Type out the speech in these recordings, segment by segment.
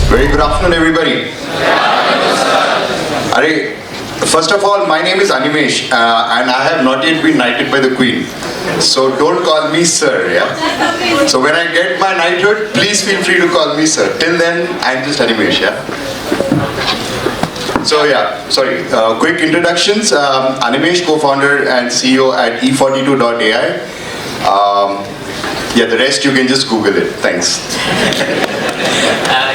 Very good afternoon, everybody. Arey, first of all, my name is Animesh, and I have not yet been knighted by the Queen. So don't call me sir, yeah? So when I get my knighthood, please feel free to call me sir. Till then, I'm just Animesh, yeah? So yeah, sorry, quick introductions. Animesh, co-founder and CEO at E42.ai. Yeah, the rest you can just Google it. Thanks.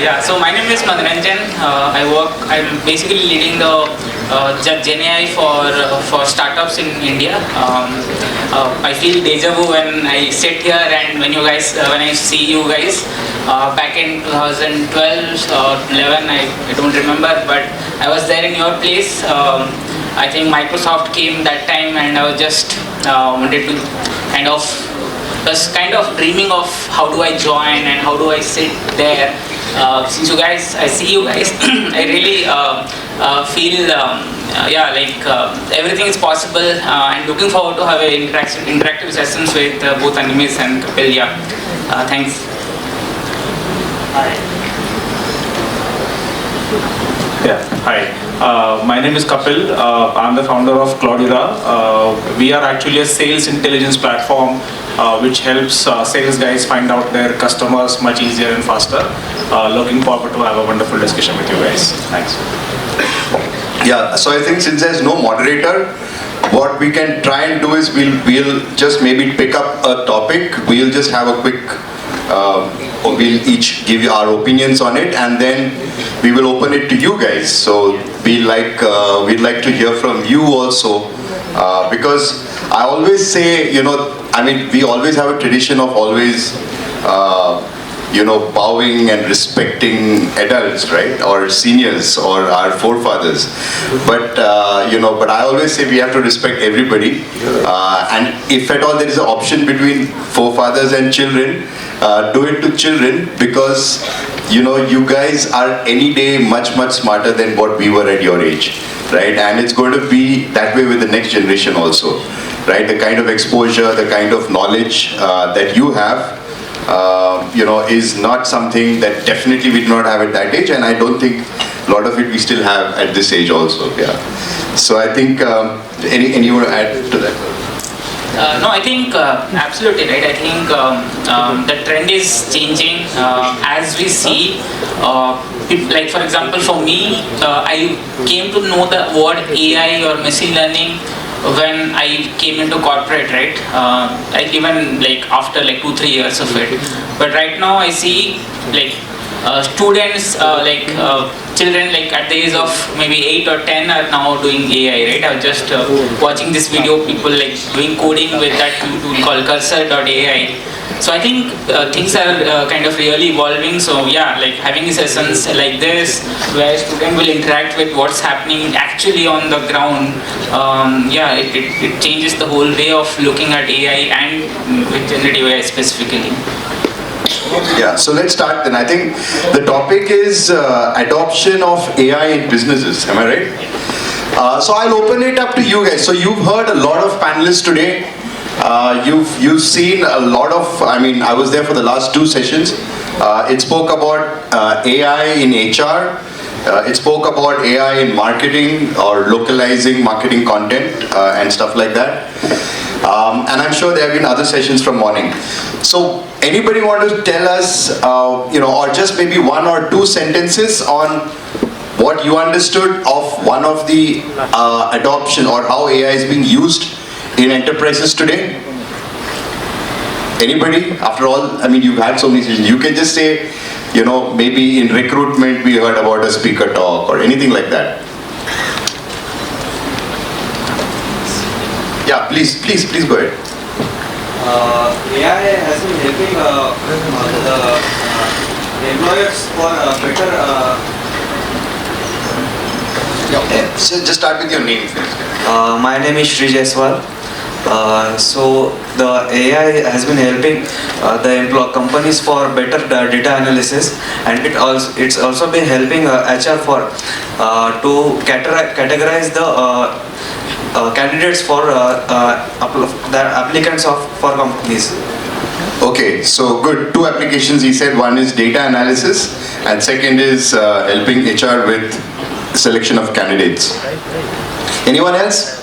Yeah, so my name is Madhananjan. I'm basically leading the GenAI for startups in India. I feel deja vu when I sit here and when I see you guys back in 2012 or 11, I don't remember, but I was there in your place. I think Microsoft came that time, and I was just wanted to kind of dreaming of how do I join and how do I sit there. Since I see you guys, I really feel, everything is possible. I'm looking forward to have interactive sessions with both Animesh and Kapil. Yeah, thanks. Yeah, hi. My name is Kapil. I'm the founder of Cloudera. We are actually a sales intelligence platform which helps sales guys find out their customers much easier and faster. Looking forward to have a wonderful discussion with you guys. Thanks. Yeah, so I think since there's no moderator, what we can try and do is we'll just maybe pick up a topic. We'll just have a quick, we'll each give you our opinions on it, and then we will open it to you guys. So we'd like to hear from you also, because I always say, we always have a tradition of always, bowing and respecting adults, right, or seniors, or our forefathers. But but I always say we have to respect everybody. And if at all there is an option between forefathers and children, do it to children, because you guys are any day much smarter than what we were at your age, right? And it's going to be that way with the next generation also, right? The kind of exposure, the kind of knowledge that you have, is not something that definitely we did not have at that age, and I don't think a lot of it we still have at this age also. Yeah. So I think any you want to add to that? No, I think absolutely right. I think the trend is changing as we see. Like for example, for me, I came to know the word AI or machine learning when I came into corporate, right? Even after 2-3 years of it. But right now I see students, children at the age of maybe 8 or 10 are now doing AI, right? I was just watching this video, people doing coding with that tool called Cursor.ai. So I think things are kind of really evolving. So yeah, having sessions like this where student will interact with what's happening actually on the ground. It changes the whole way of looking at AI and with generative AI specifically. Yeah, so let's start then. I think the topic is adoption of AI in businesses. Am I right? So I'll open it up to you guys. So you've heard a lot of panelists today. You've seen a lot of, I was there for the last 2 sessions. It spoke about AI in HR. It spoke about AI in marketing or localizing marketing content and stuff like that. And I'm sure there have been other sessions from morning. So anybody want to tell us, or just maybe 1 or 2 sentences on what you understood of one of the adoption or how AI is being used in enterprises today? Anybody? After all, you've had so many sessions. You can just say, maybe in recruitment we heard about a speaker talk or anything like that. Yeah, please go ahead. AI has been helping the employers for better. So just start with your name first. My name is Sri Jaiswal. So the AI has been helping the companies for better data analysis, and it's also been helping HR for to categorize the candidates for the applicants for companies. Okay, so good. Two applications he said. One is data analysis, and second is helping HR with selection of candidates. Anyone else?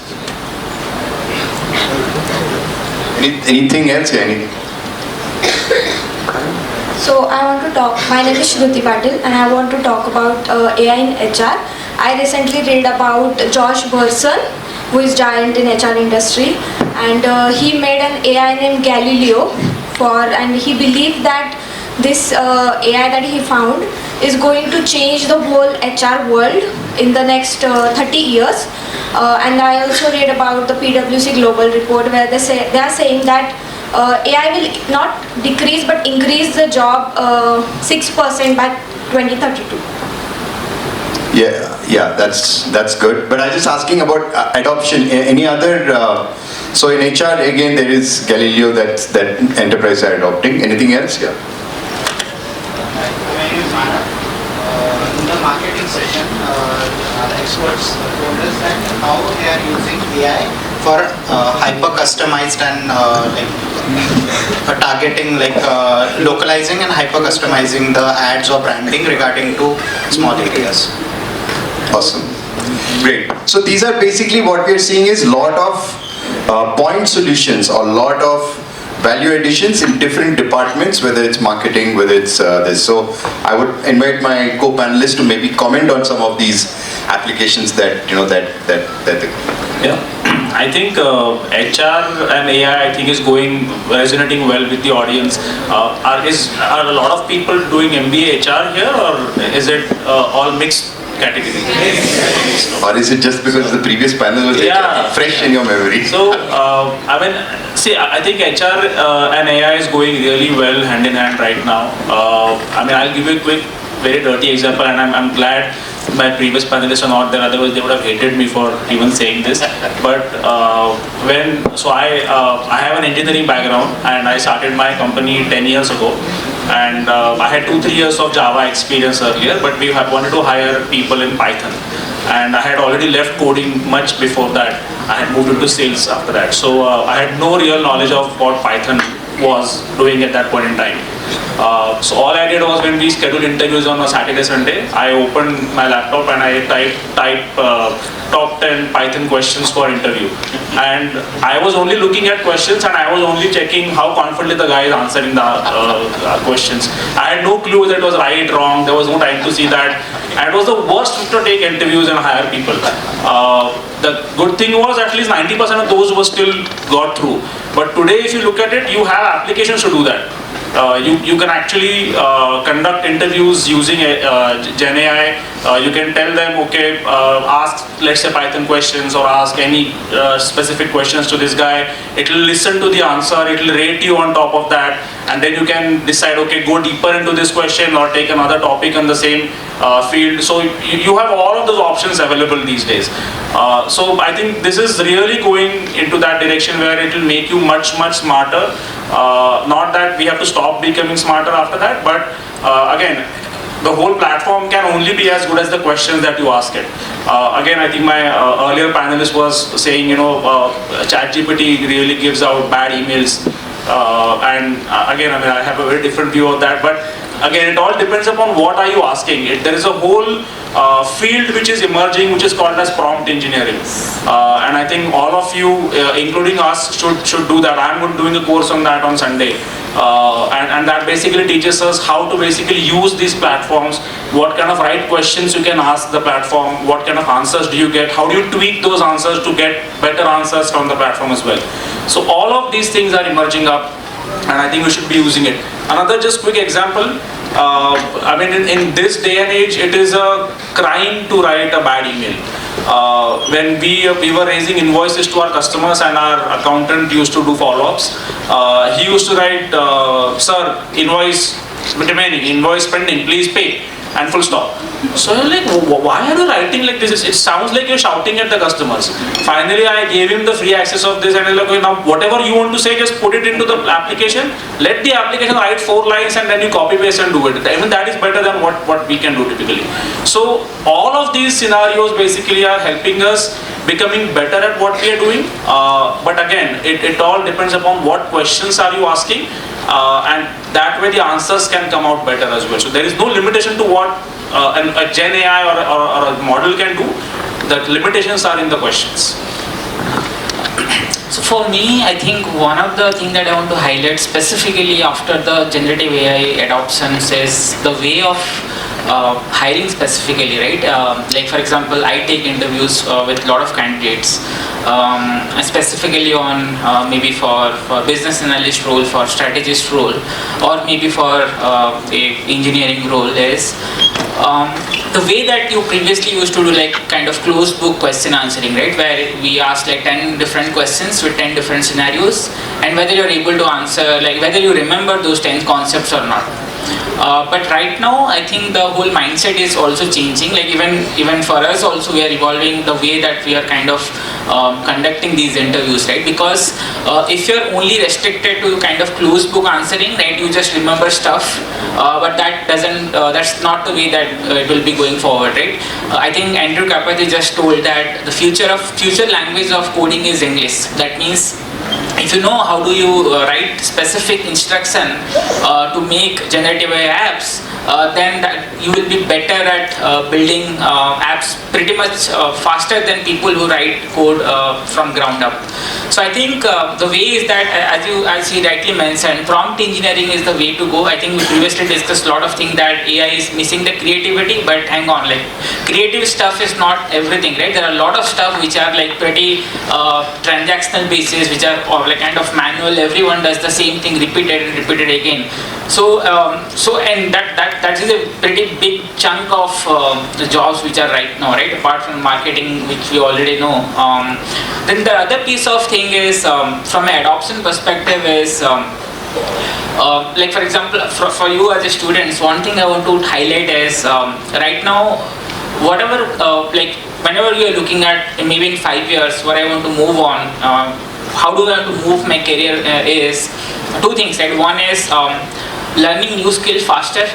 Anything else? Yeah, anything? So I want to talk, my name is Shruti Patil and I want to talk about AI in HR. I recently read about Josh Bersin, who is giant in HR industry, and he made an AI named Galileo and he believed that this AI that he found is going to change the whole HR world in the next 30 years. And I also read about the PwC Global report where they are saying that AI will not decrease but increase the job 6% by 2032. Yeah, that's good. But I was just asking about adoption. Any other? So in HR again, there is Galileo that enterprise are adopting. Anything else? Yeah. In the marketing session, our experts told us that how they are using AI for hyper customized and targeting, localizing and hyper customizing the ads or branding regarding to small areas. Awesome. Great. So these are basically what we are seeing is lot of point solutions or lot of value additions in different departments, whether it's marketing, whether it's this. So I would invite my co-panelists to maybe comment on some of these applications that Yeah, I think HR and AI I think is resonating well with the audience. Are a lot of people doing MBA HR here, or is it all mixed category? or is it just because the previous panel was fresh in your memory? So, I think HR and AI is going really well hand in hand right now. I'll give you a quick, very dirty example, and I'm glad my previous panelists are not there, otherwise they would have hated me for even saying this. But I have an engineering background and I started my company 10 years ago. And I had 2-3 years of Java experience earlier, but we wanted to hire people in Python. And I had already left coding much before that. I had moved into sales after that. So I had no real knowledge of what Python was doing at that point in time. So all I did was when we scheduled interviews on a Saturday, Sunday, I opened my laptop and I typed top 10 Python questions for interview. And I was only looking at questions and I was only checking how confidently the guy is answering the questions. I had no clue whether it was right, wrong, there was no time to see that. And it was the worst to take interviews and hire people. The good thing was at least 90% of those were still got through. But today if you look at it, you have applications to do that. You can actually conduct interviews using Gen AI. You can tell them, okay, ask, let's say, Python questions or ask any specific questions to this guy. It will listen to the answer, it will rate you on top of that, and then you can decide, okay, go deeper into this question or take another topic in the same field. So you have all of those options available these days. So I think this is really going into that direction where it will make you much, much smarter. Not that we have to stop becoming smarter after that, but again, the whole platform can only be as good as the questions that you ask it. Again, I think my earlier panelist was saying, ChatGPT really gives out bad emails. And again, I have a very different view of that. But again, it all depends upon what are you asking it. There is a whole field which is emerging, which is called as prompt engineering. And I think all of you, including us, should do that. I'm doing a course on that on Sunday. And that basically teaches us how to basically use these platforms, what kind of right questions you can ask the platform, what kind of answers do you get, how do you tweak those answers to get better answers from the platform as well. So all of these things are emerging up, and I think we should be using it. Another just quick example, in this day and age, it is a crime to write a bad email. When we were raising invoices to our customers and our accountant used to do follow-ups, he used to write, sir, invoice remaining, invoice pending, please pay, and full stop. So I'm like, why are you writing like this? It sounds like you're shouting at the customers. Finally, I gave him the free access of this and he's like, okay, now whatever you want to say, just put it into the application. Let the application write 4 lines and then you copy paste and do it. Even that is better than what we can do typically. So all of these scenarios basically are helping us becoming better at what we are doing. But again, it all depends upon what questions are you asking. and that way the answers can come out better as well. So there is no limitation to what a Gen AI or a model can do. The limitations are in the questions. So for me, I think one of the things that I want to highlight specifically after the generative AI adoptions is the way of hiring specifically, right? Like for example, I take interviews with a lot of candidates, specifically on maybe for business analyst role, for strategist role, or maybe for a engineering role is the way that you previously used to do like kind of closed book question answering, right? Where we asked like 10 different questions with 10 different scenarios, and whether you're able to answer, like whether you remember those 10 concepts or not. But right now, I think the whole mindset is also changing. Like even for us also, we are evolving the way that we are kind of conducting these interviews, right? Because if you're only restricted to kind of closed book answering, right, you just remember stuff, but that doesn't. That's not the way that it will be going forward, right? I think Andrew Carpathy just told that the future language of coding is English. That means if you know how do you write specific instruction to make generative AI apps, then that you will be better at building apps pretty much faster than people who write code from ground up. So I think the way is that, as you rightly mentioned, prompt engineering is the way to go. I think we previously discussed a lot of things that AI is missing the creativity, but hang on, like creative stuff is not everything, right? There are a lot of stuff which are like pretty transactional basis, which are like kind of manual. Everyone does the same thing repeated and repeated again. So and that is a pretty big chunk of the jobs which are right now, right? Apart from marketing, which we already know. Then the other piece of thing is from an adoption perspective is like for example for you as a students, one thing I want to highlight is right now whatever like whenever you are looking at maybe in 5 years what I want to move on, how do I want to move my career is two things, right? One is learning new skills faster,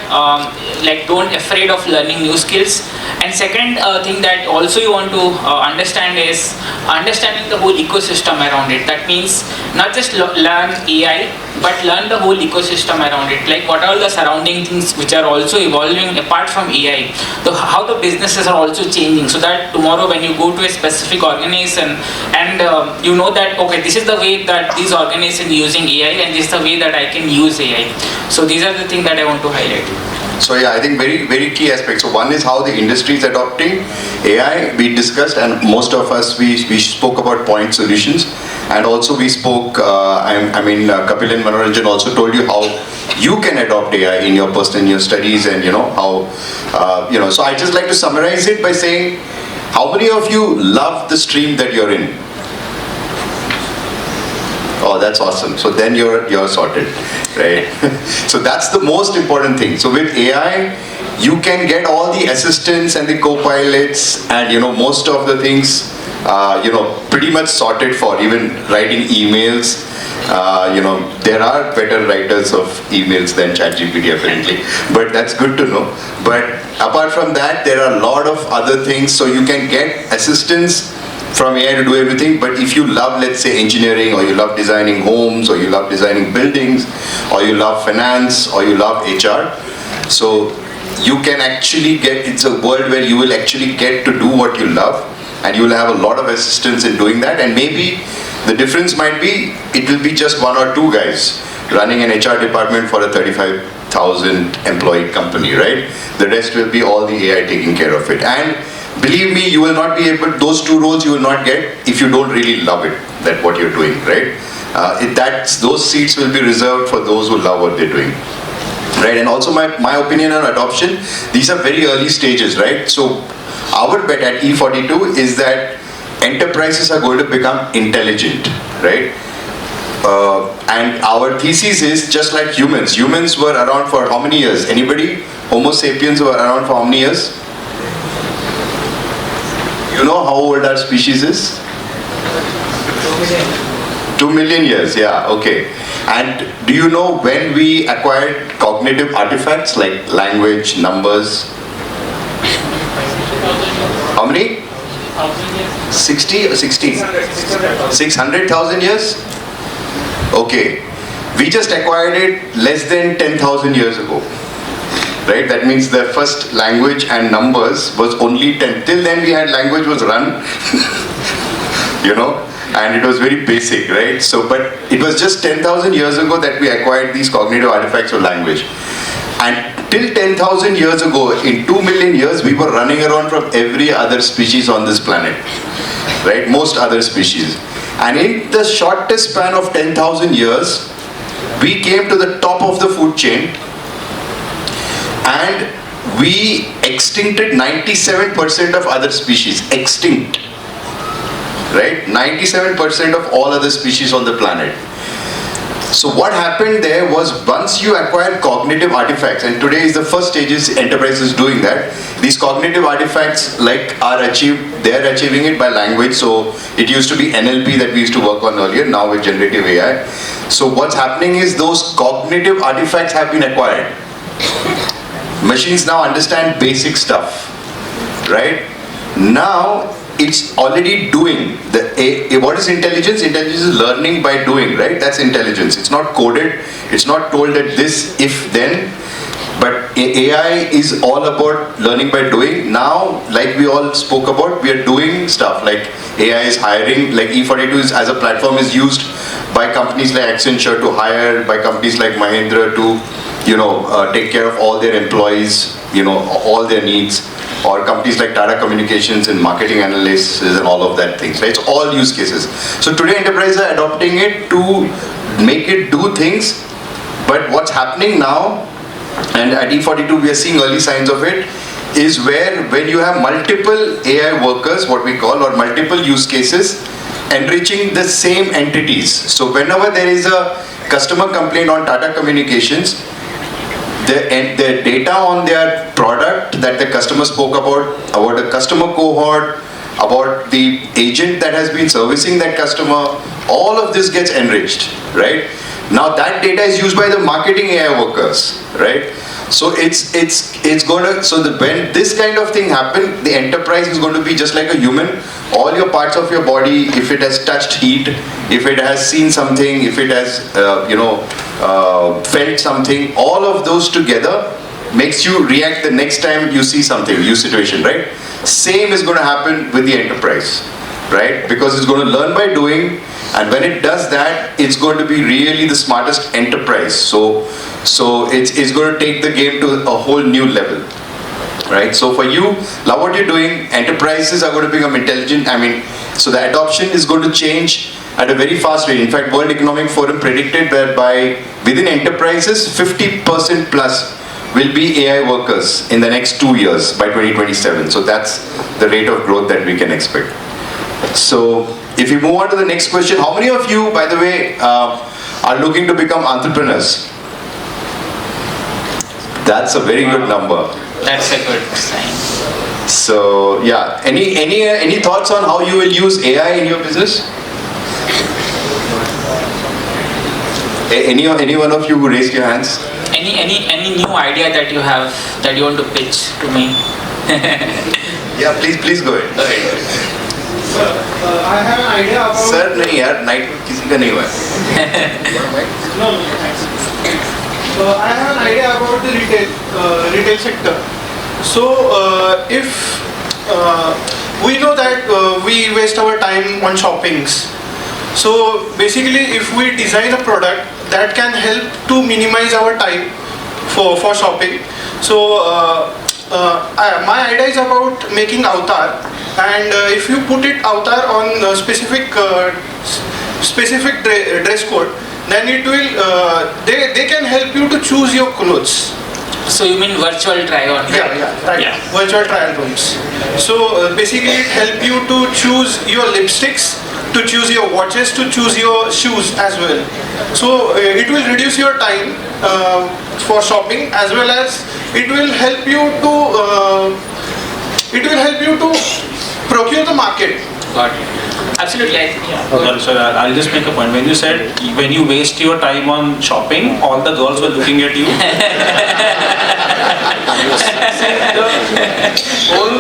like don't afraid of learning new skills. And second thing that also you want to understand is understanding the whole ecosystem around it. That means not just learn AI, but learn the whole ecosystem around it. Like what are the surrounding things which are also evolving apart from AI, how the businesses are also changing, so that tomorrow when you go to a specific organization and you know that okay, this is the way that these organizations using AI and this is the way that I can use AI. So these are the things that I want to highlight. So yeah, I think very, very key aspects. So one is how the industry is adopting AI. We discussed, and most of us, we spoke about point solutions. And also we spoke, Kapil and Manoranjan also told you how you can adopt AI in your personal studies, and how, so I just like to summarize it by saying, how many of you love the stream that you're in? Oh, that's awesome. So then you're sorted, right? So that's the most important thing. So with AI, you can get all the assistants and the co-pilots and most of the things pretty much sorted for even writing emails. There are better writers of emails than ChatGPT apparently, but that's good to know. But apart from that, there are a lot of other things. So you can get assistants from AI to do everything, but if you love, let's say, engineering, or you love designing homes, or you love designing buildings, or you love finance, or you love HR, so you can actually it's a world where you will actually get to do what you love, and you will have a lot of assistance in doing that, and maybe the difference might be, it will be just one or two guys running an HR department for a 35,000 employee company, right? The rest will be all the AI taking care of it. And believe me, you will not be able, those two roles you will not get if you don't really love it, that what you're doing, right? Those seats will be reserved for those who love what they're doing, right? And also my opinion on adoption, these are very early stages, right? So our bet at E42 is that enterprises are going to become intelligent, right? And our thesis is just like humans. Humans were around for how many years? Anybody? Homo sapiens were around for how many years? You know how old our species is? 2 million years, yeah, okay. And do you know when we acquired cognitive artifacts like language, numbers? How many? 60 or 60? 600,000 years? Okay. We just acquired it less than 10,000 years ago. Right? That means the first language and numbers was only 10. Till then we had language was run, you know, and it was very basic, right? So, but it was just 10,000 years ago that we acquired these cognitive artifacts of language. And till 10,000 years ago, in 2 million years, we were running around from every other species on this planet, right? Most other species. And in the shortest span of 10,000 years, we came to the top of the food chain and we extincted 97% of other species. Extinct. Right? 97% of all other species on the planet. So what happened there was, once you acquire cognitive artifacts, and today is the first stages enterprises doing that, these cognitive artifacts they're achieving it by language. So it used to be NLP that we used to work on earlier, now with generative AI. So what's happening is those cognitive artifacts have been acquired. Machines now understand basic stuff, right? Now it's already doing. What is intelligence? Intelligence is learning by doing, right? That's intelligence. It's not coded. It's not told that this, if, then. But AI is all about learning by doing. Now, like we all spoke about, we are doing stuff. Like AI is hiring, like E42 is, as a platform is used by companies like Accenture to hire, by companies like Mahindra to, you know, take care of all their employees, you know, all their needs. Or companies like Tata Communications and marketing analysts and all of that things, right? It's all use cases. So today enterprises are adopting it to make it do things. But what's happening now, and at E42 we are seeing early signs of it, is where when you have multiple AI workers, what we call, or multiple use cases, enriching the same entities. So whenever there is a customer complaint on Tata Communications, the data on their product that the customer spoke about the customer cohort, about the agent that has been servicing that customer, all of this gets enriched, right? Now that data is used by the marketing AI workers, right? So it's going to, when this kind of thing happens, the enterprise is going to be just like a human. All your parts of your body, if it has touched heat, if it has seen something, if it has, felt something, all of those together makes you react the next time you see something, new situation, right? Same is going to happen with the enterprise, right? Because it's going to learn by doing, and when it does that, it's going to be really the smartest enterprise. So it's going to take the game to a whole new level, right? So for you, love what you're doing. Enterprises are going to become intelligent. So the adoption is going to change at a very fast rate. In fact, World Economic Forum predicted that within enterprises, 50% plus will be AI workers in the next 2 years by 2027. So that's the rate of growth that we can expect. So if we move on to the next question, how many of you, by the way, are looking to become entrepreneurs? That's a very good number. That's a good sign. So yeah, any thoughts on how you will use AI in your business? Any one of you who raised your hands? Any new idea that you have that you want to pitch to me? Yeah, please go ahead. I have an idea about. Sir, नहीं यार, night में किसी का नहीं हुआ. No, thanks. I have an idea about the retail sector. So if we know that we waste our time on shoppings. So basically, if we design a product that can help to minimize our time for shopping. So my idea is about making avatar, and if you put it avatar on a specific dress code, then it will they can help you to choose your clothes. So you mean virtual try-on? Yeah, right. Yeah. Virtual trial rooms. So basically, it help you to choose your lipsticks, to choose your watches, to choose your shoes as well. So it will reduce your time for shopping, as well as it will help you to procure the market. Got it. Absolutely. Yeah. Well, sir, I'll just make a point. When you said when you waste your time on shopping, all the girls were looking at you.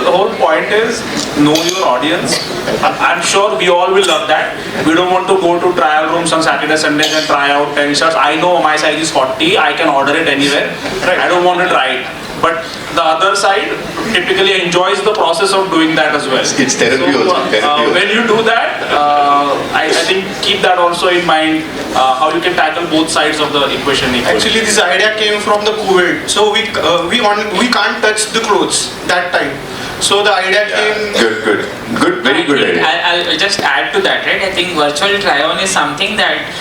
The whole point is know your audience. I'm sure we all will love that. We don't want to go to trial rooms on Saturday, Sundays and try out 10 shirts. I know my size is 40, I can order it anywhere. I don't want to try it. But the other side typically enjoys the process of doing that as well. It's therapy So, also. Therapy when you do that, I think keep that also in mind, how you can tackle both sides of the equation. Actually, this idea came from the COVID. So we can't touch the clothes that time. So the idea came. Good, very good idea. I'll just add to that, right? I think virtual try-on is something that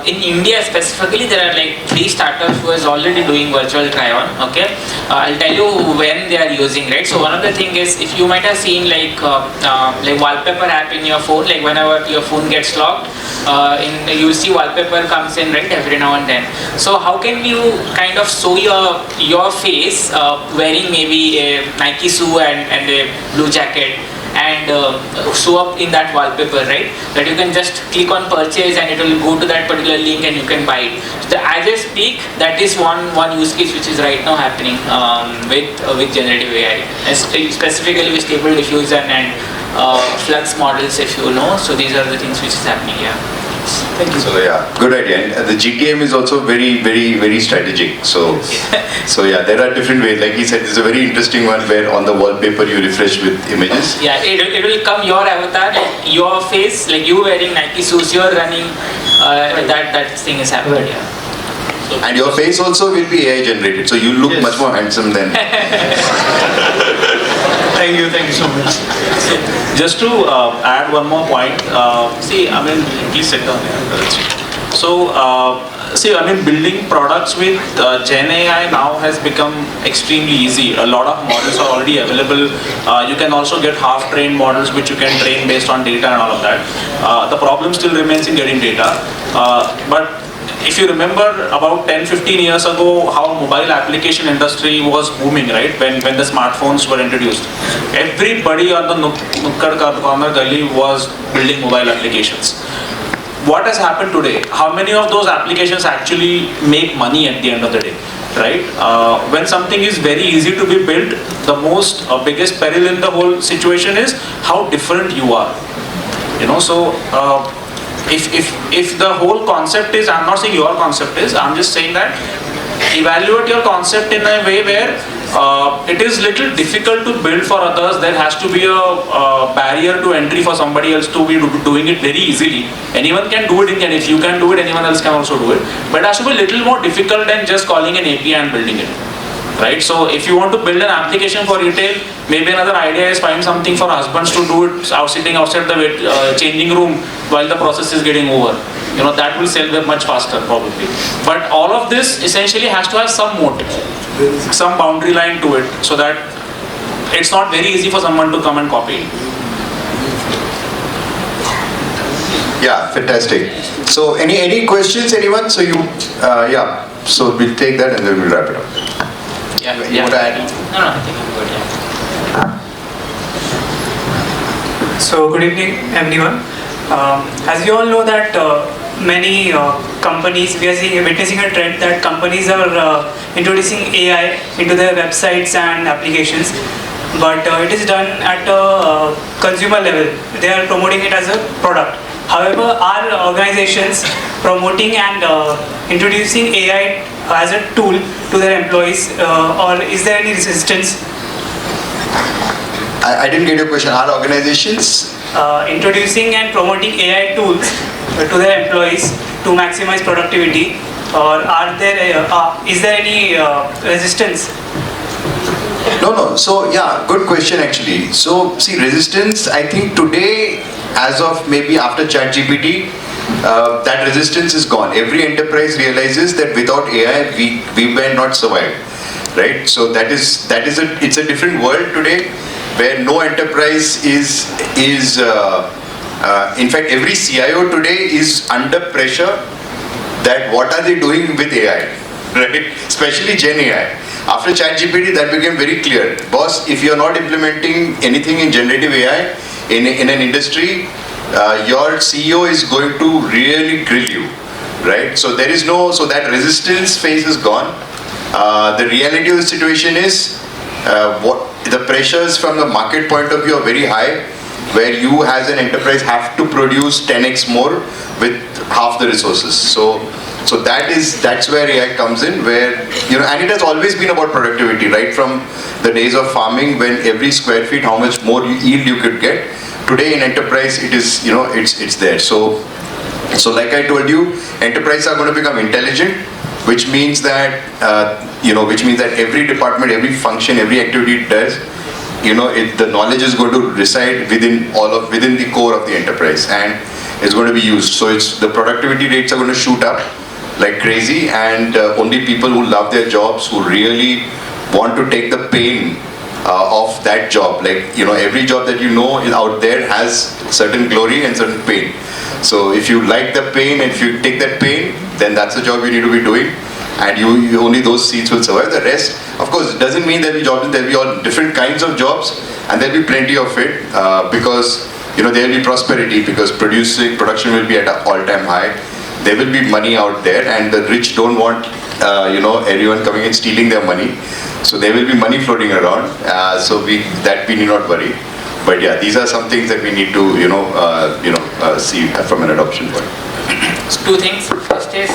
in India specifically, there are like 3 startups who is already doing virtual try-on. Okay, I'll tell you when they are using, right? So one of the thing is, if you might have seen like wallpaper app in your phone, like whenever your phone gets locked, you'll see wallpaper comes in, right, every now and then. So how can you kind of show your face wearing maybe a Nike shoe and a blue jacket and show up in that wallpaper, right? That you can just click on purchase and it will go to that particular link and you can buy it. So as I speak, that is one use case which is right now happening with generative AI, and specifically with Stable Diffusion and Flux models, if you know. So these are the things which is happening here. Thank you. So yeah, good idea. And the GTM is also very strategic. So yeah, there are different ways. Like he said, this is a very interesting one where on the wallpaper you refresh with images. Yeah, it will come your avatar, like your face, like you wearing Nike shoes, you're running, that thing is happening here. And your face also will be AI generated. So you look much more handsome than. Thank you so much. Just to add one more point, please sit down here. So, building products with Gen AI now has become extremely easy. A lot of models are already available. You can also get half-trained models which you can train based on data and all of that. The problem still remains in getting data. But if you remember about 10-15 years ago, how mobile application industry was booming, right? When the smartphones were introduced, everybody on the nukkad corner gully was building mobile applications. What has happened today? How many of those applications actually make money at the end of the day, right? When something is very easy to be built, the biggest peril in the whole situation is how different you are. So. If the whole concept is, I'm not saying your concept is, I'm just saying that evaluate your concept in a way where it is little difficult to build for others. There has to be a barrier to entry for somebody else to be doing it very easily. Anyone can do it, and if you can do it, anyone else can also do it. But it has to be a little more difficult than just calling an API and building it. Right? So if you want to build an application for retail, maybe another idea is find something for husbands to do it sitting outside the changing room while the process is getting over. That will sell them much faster probably. But all of this essentially has to have some moat, some boundary line to it, so that it's not very easy for someone to come and copy. Yeah, fantastic. So any questions, anyone? So so we'll take that and then we'll wrap it up. You want to add? No, I think I'm good, yeah. So good evening everyone. As you all know that many companies, we are witnessing a trend that companies are introducing AI into their websites and applications, but it is done at a consumer level. They are promoting it as a product. However, are organizations promoting and introducing AI as a tool to their employees, or is there any resistance? I didn't get your question. Are organizations introducing and promoting AI tools to their employees to maximize productivity, or is there any resistance? No. So yeah, good question actually. So see, resistance, I think today, as of maybe after ChatGPT, that resistance is gone. Every enterprise realizes that without AI, we may not survive, right? So it's a different world today, where no enterprise is in fact, every CIO today is under pressure that what are they doing with AI, right? Especially Gen AI. After ChatGPT, that became very clear. Boss, if you're not implementing anything in generative AI in an industry, your CEO is going to really grill you, right? So that resistance phase is gone. The reality of the situation is, what the pressures from the market point of view are very high. where you as an enterprise have to produce 10x more with half the resources. So that's where AI comes in, where, and it has always been about productivity, right from the days of farming, when every square feet, how much more yield you could get. Today in enterprise, it is, it's there. So like I told you, enterprises are going to become intelligent, which means that, every department, every function, every activity it does, the knowledge is going to reside within the core of the enterprise, and it's going to be used. So the productivity rates are going to shoot up like crazy, and only people who love their jobs, who really want to take the pain of that job, like every job that is out there has certain glory and certain pain. So if you like the pain and if you take that pain, then that's the job you need to be doing, and you only those seats will survive. The rest, of course, it doesn't mean there'll be jobs, there'll be all different kinds of jobs, and there'll be plenty of it, because there'll be prosperity, because production will be at an all-time high. There will be money out there, and the rich don't want everyone coming and stealing their money. So there will be money floating around. So we need not worry. But yeah, these are some things that we need to see from an adoption point. Two things. First is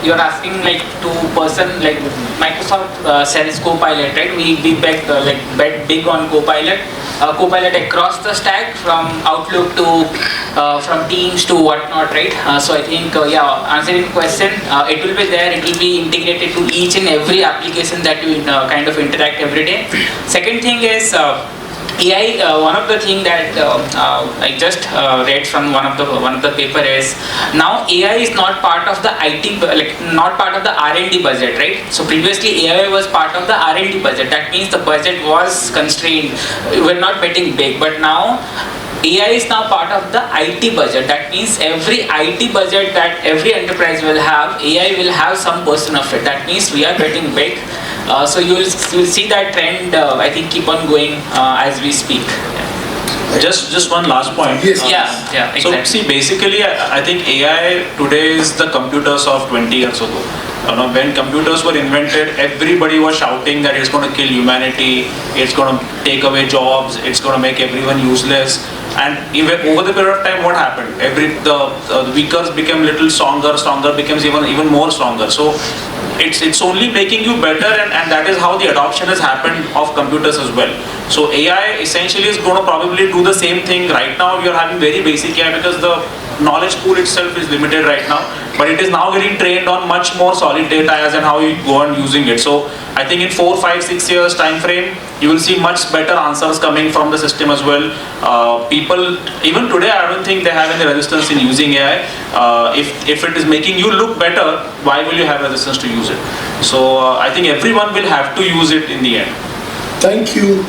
you're asking like to person like Microsoft sells Copilot, right? We bet big on Copilot. Copilot across the stack, from Outlook to from Teams to whatnot, right? So I think answering the question, it will be there. It will be integrated to each and every application that you kind of interact every day. Second thing is. AI, one of the things that I just read from one of the paper is, now AI is not part of the IT, not part of the R&D budget, right? So previously AI was part of the R&D budget. That means the budget was constrained. We're not betting big, but now AI is now part of the IT budget. That means every IT budget that every enterprise will have, AI will have some portion of it. That means we are betting big. So you will see that trend, I think, keep on going as we speak. Just one last point. Yes. Yeah, exactly. So see, basically, I think AI today is the computers of 20 years ago. When computers were invented, everybody was shouting that it's going to kill humanity, it's going to take away jobs, it's going to make everyone useless. And even over the period of time, what happened? The weakers became little stronger becomes even more stronger. So it's only making you better, and that is how the adoption has happened of computers as well. So AI essentially is going to probably do the same thing. Right now we are having very basic AI because the knowledge pool itself is limited right now, but it is now getting trained on much more solid data as and how you go on using it. So I think in 4, 5, 6 years time frame, you will see much better answers coming from the system as well. People, even today, I don't think they have any resistance in using AI. If it is making you look better, why will you have resistance to use it? So I think everyone will have to use it in the end. Thank you.